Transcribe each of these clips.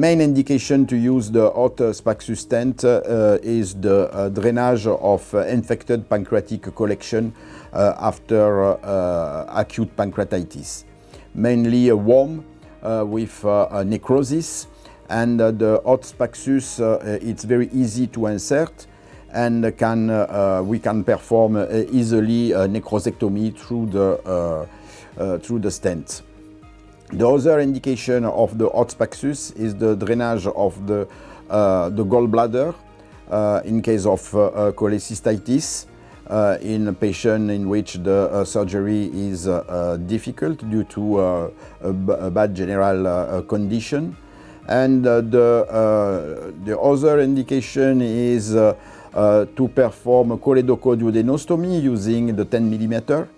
main indication to use the hot Spaxus stent is the drainage of infected pancreatic collection after acute pancreatitis, mainly a worm with necrosis, and the hot Spaxus it's very easy to insert, and we can perform easily necrosectomy through the stent. The other indication of the hot Spaxus is the drainage of the gallbladder in case of cholecystitis in a patient in which the surgery is difficult due to a bad general condition. And the other indication is to perform choledochoduodenostomy using the 10 mm.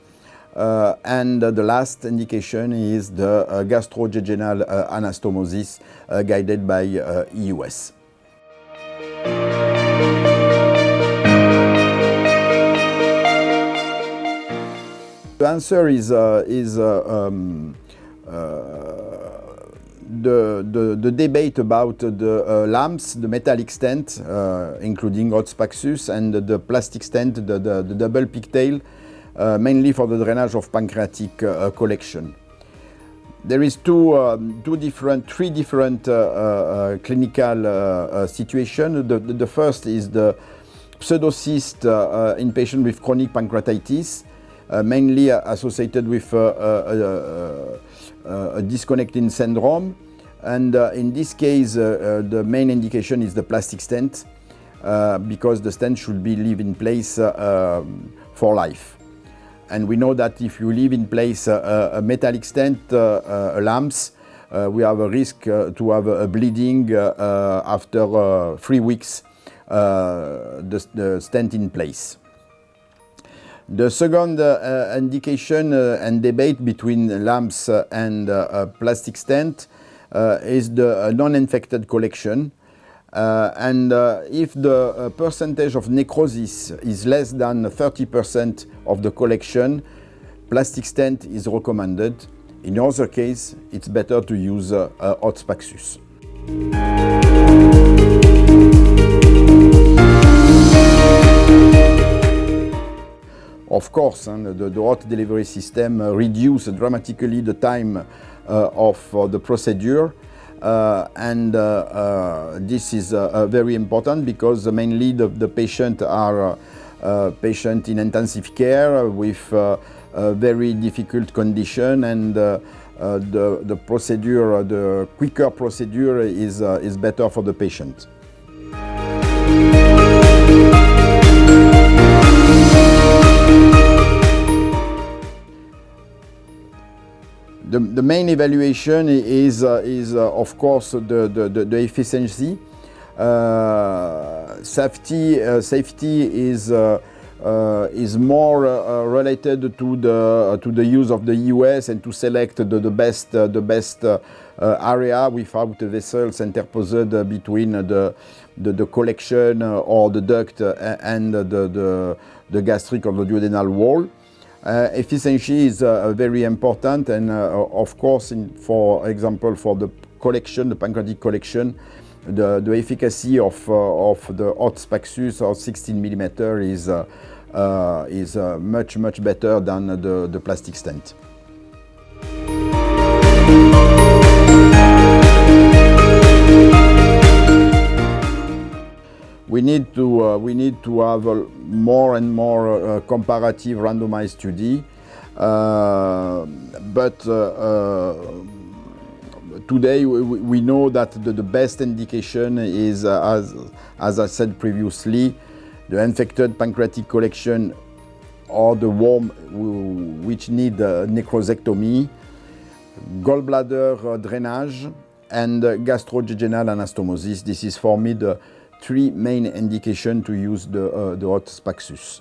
And the last indication is the gastrojejunal anastomosis guided by EUS. The answer is the debate about the LAMPS, the metallic stent, including hot Spaxus, and the plastic stent, the double pigtail, mainly for the drainage of pancreatic collection. There is three different clinical situations. The first is the pseudocyst in patients with chronic pancreatitis, mainly associated with a disconnecting syndrome. And in this case, the main indication is the plastic stent, because the stent should be leave in place for life. And we know that if you leave in place a metallic stent, a LAMPS, we have a risk to have a bleeding after 3 weeks, the stent in place. The second indication and debate between LAMPS and plastic stent is the non-infected collection. If the percentage of necrosis is less than 30% of the collection, plastic stent is recommended. In other case, it's better to use hot Spaxus. Of course, the hot delivery system reduces dramatically the time of the procedure. This is very important because mainly the patients are patients in intensive care with very difficult condition, and the procedure, the quicker procedure is better for the patient. The main evaluation is of course the efficiency. Safety is more related to the use of the EUS and to select the best area without vessels interposed between the collection or the duct and the gastric or the duodenal wall. Efficiency is very important, and of course, for example, for the collection, the pancreatic collection, the efficacy of the hot Spaxus or 16 mm is much better than the plastic stent. We need to have more and more comparative randomized study, but today we know that the best indication is, as I said previously, the infected pancreatic collection or the worm which need necrosectomy, gallbladder drainage, and gastrojejunal anastomosis. This is for me the 3 main indications to use the hot Spaxus.